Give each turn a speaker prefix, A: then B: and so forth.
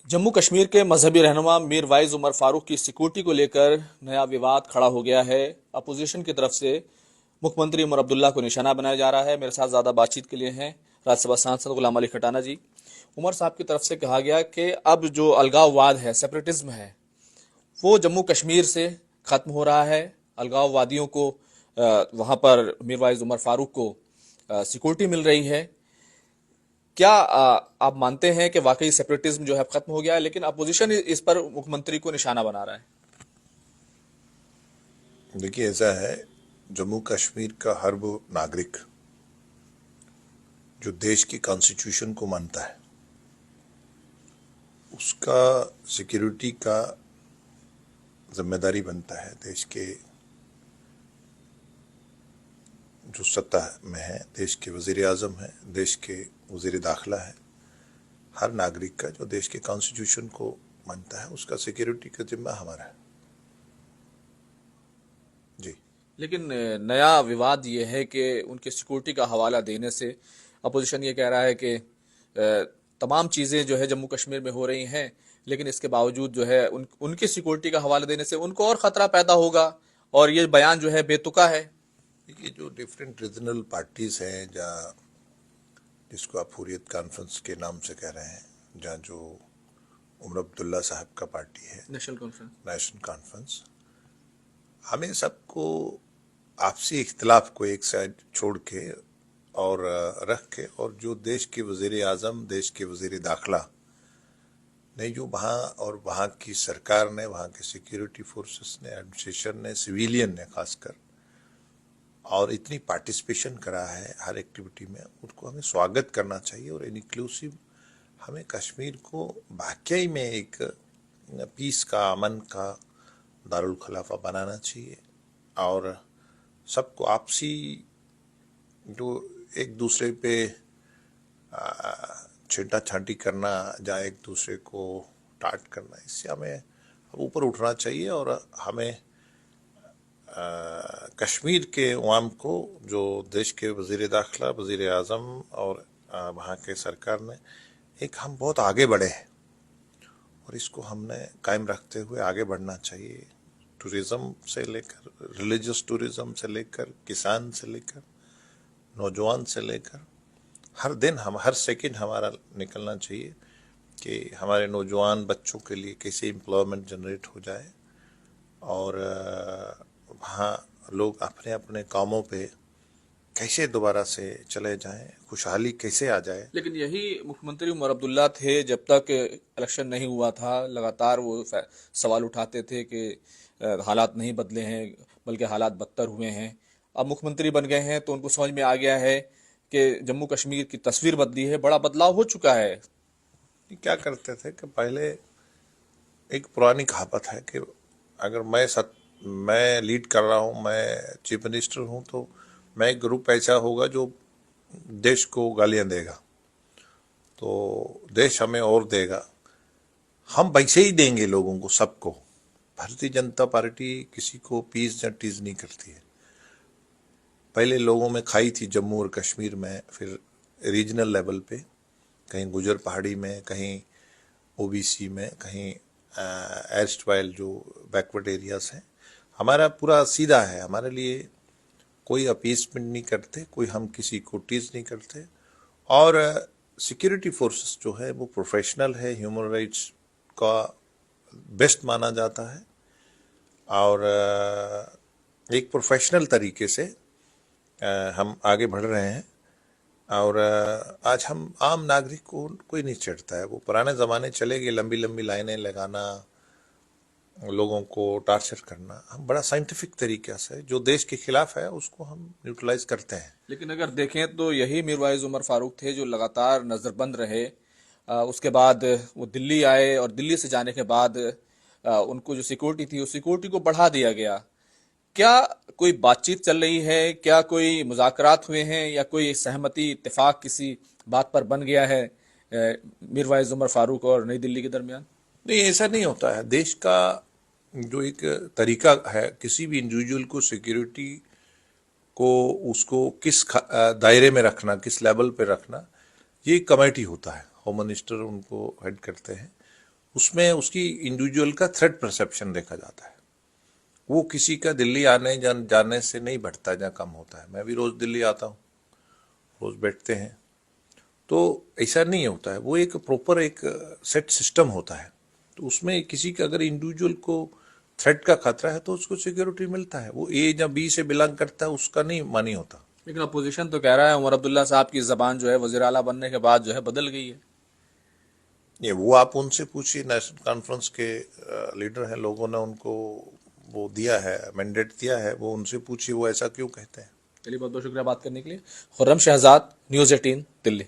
A: जम्मू कश्मीर के मजहबी रहनुमा मीर वाइज उमर फारूक की सिक्योरिटी को लेकर नया विवाद खड़ा हो गया है। अपोजिशन की तरफ से मुख्यमंत्री उमर अब्दुल्ला को निशाना बनाया जा रहा है। मेरे साथ ज़्यादा बातचीत के लिए हैं राज्यसभा सांसद गुलाम अली खटाना जी। उमर साहब की तरफ से कहा गया कि अब जो अलगाववाद है, सेपरेटिज्म है, वो जम्मू कश्मीर से ख़त्म हो रहा है। अलगाववादियों को वहाँ पर मीर वाइज उमर फारूक को सिक्योरिटी मिल रही है। क्या आप मानते हैं कि वाकई सेपरेटिज्म जो है खत्म हो गया है, लेकिन अपोजिशन इस पर मुख्यमंत्री को निशाना बना रहा है?
B: देखिए, ऐसा है, जम्मू कश्मीर का हर वो नागरिक जो देश की कॉन्स्टिट्यूशन को मानता है, उसका सिक्योरिटी का जिम्मेदारी बनता है। देश के जो सत्ता में है, देश के वजीर आजम है, देश के वजीर दाखिला है, हर नागरिक का जो देश के कॉन्स्टिट्यूशन को मानता है, उसका सिक्योरिटी का जिम्मा हमारा है। जी।
A: लेकिन नया विवाद ये है कि उनके सिक्योरिटी का हवाला देने से अपोजिशन ये कह रहा है कि तमाम चीज़ें जो है जम्मू कश्मीर में हो रही हैं, लेकिन इसके बावजूद जो है उनकी सिक्योरिटी का हवाला देने से उनको और ख़तरा पैदा होगा, और ये बयान जो है बेतुका है।
B: देखिए, जो डिफरेंट रीजनल पार्टीज हैं, जहाँ जिसको आप हुर्रियत कॉन्फ्रेंस के नाम से कह रहे हैं, जहाँ जो उमर अब्दुल्ला साहब का पार्टी है,
A: नेशनल कॉन्फ्रेंस।
B: नेशनल कॉन्फ्रेंस, हमें सबको आपसी इख्तिलाफ को एक साइड छोड़ के और रख के, और जो देश के वजीर आजम, देश के वजीर दाखिला ने जो वहाँ और वहाँ की सरकार ने, वहाँ के सिक्योरिटी फोर्सेस ने, एडमिनिस्ट्रेशन ने, सिविलियन ने खासकर, और इतनी पार्टिसिपेशन करा है हर एक्टिविटी में, उसको हमें स्वागत करना चाहिए। और इंक्लूसिव हमें कश्मीर को वाकई में एक पीस का, अमन का दारुल खिलाफा बनाना चाहिए, और सबको आपसी जो एक दूसरे पे छींटा छांटी करना, या एक दूसरे को टाट करना, इससे हमें ऊपर उठना चाहिए। और हमें कश्मीर के अवाम को, जो देश के वजीर दाखिला, वजीर आजम और वहाँ के सरकार ने, एक हम बहुत आगे बढ़े हैं, और इसको हमने कायम रखते हुए आगे बढ़ना चाहिए। टूरिज्म से लेकर, रिलीजियस टूरिज्म से लेकर, किसान से लेकर, नौजवान से लेकर, हर दिन हम, हर सेकंड हमारा निकलना चाहिए कि हमारे नौजवान बच्चों के लिए कैसे एम्प्लॉयमेंट जनरेट हो जाए, और वहाँ लोग अपने अपने कामों पे कैसे दोबारा से चले जाएं, खुशहाली कैसे आ जाए।
A: लेकिन यही मुख्यमंत्री उमर अब्दुल्ला थे जब तक इलेक्शन नहीं हुआ था। लगातार वो सवाल उठाते थे कि हालात नहीं बदले हैं, बल्कि हालात बदतर हुए हैं। अब मुख्यमंत्री बन गए हैं तो उनको समझ में आ गया है कि जम्मू कश्मीर की तस्वीर बदली है, बड़ा बदलाव हो चुका है।
B: क्या करते थे कि पहले एक पुरानी कहावत है कि अगर मैं लीड कर रहा हूँ, मैं चीफ मिनिस्टर हूँ, तो मैं एक ग्रुप ऐसा होगा जो देश को गालियां देगा, तो देश हमें और देगा, हम वैसे ही देंगे लोगों को, सबको। भारतीय जनता पार्टी किसी को पीस या टीज नहीं करती है। पहले लोगों में खाई थी जम्मू और कश्मीर में, फिर रीजनल लेवल पे, कहीं गुजर पहाड़ी में, कहीं ओबीसी में, कहीं एस्ट वाइल जो बैकवर्ड एरियाज हैं। हमारा पूरा सीधा है, हमारे लिए कोई अपीसमेंट नहीं करते, कोई हम किसी को टीज नहीं करते। और सिक्योरिटी फोर्सेस जो है वो प्रोफेशनल है, ह्यूमन राइट्स का बेस्ट माना जाता है, और एक प्रोफेशनल तरीके से हम आगे बढ़ रहे हैं। और आज हम आम नागरिक को कोई नहीं चिढ़ता है। वो पुराने ज़माने चले गए, लंबी लंबी लाइनें लगाना, लोगों को टार्चर करना। हम बड़ा साइंटिफिक तरीके से जो देश के खिलाफ है उसको हम न्यूट्रलाइज करते हैं।
A: लेकिन अगर देखें तो यही मीरवाइज उमर फारूक थे जो लगातार नज़रबंद रहे। उसके बाद वो दिल्ली आए, और दिल्ली से जाने के बाद उनको जो सिक्योरिटी थी उस सिक्योरिटी को बढ़ा दिया गया। क्या कोई बातचीत चल रही है? क्या कोई मुज़ाकरात हुए हैं, या कोई सहमति, इत्तेफाक किसी बात पर बन गया है मीरवाइज उमर फारूक और नई दिल्ली के दरमियान?
B: नहीं, ऐसा नहीं होता है। देश का जो एक तरीका है, किसी भी इंडिविजुअल को सिक्योरिटी को, उसको किस दायरे में रखना, किस लेवल पे रखना, ये कमेटी होता है। होम मिनिस्टर उनको हेड करते हैं, उसमें उसकी इंडिविजुअल का थ्रेट परसेप्शन देखा जाता है। वो किसी का दिल्ली आने जाने से नहीं बढ़ता या कम होता है। मैं भी रोज दिल्ली आता हूँ, रोज बैठते हैं, तो ऐसा नहीं होता है। वो एक प्रॉपर एक सेट सिस्टम होता है। तो उसमें किसी का अगर इंडिविजुअल को थ्रेट का खतरा है तो उसको सिक्योरिटी मिलता है। वो ए या बी से बिलोंग करता है, उसका नहीं मानी होता।
A: लेकिन अपोजिशन तो कह रहा है उमर अब्दुल्ला साहब की जबान जो है वजीर आला बनने के बाद जो है बदल गई है।
B: ये वो आप उनसे पूछिए, नेशनल कॉन्फ्रेंस के लीडर हैं, लोगों ने उनको वो दिया है, मैंडेट दिया है, वो उनसे पूछिए वो ऐसा क्यों कहते हैं।
A: चलिए, बहुत बहुत शुक्रिया बात करने के लिए। खुर्रम शहजाद, न्यूज़ 18 दिल्ली।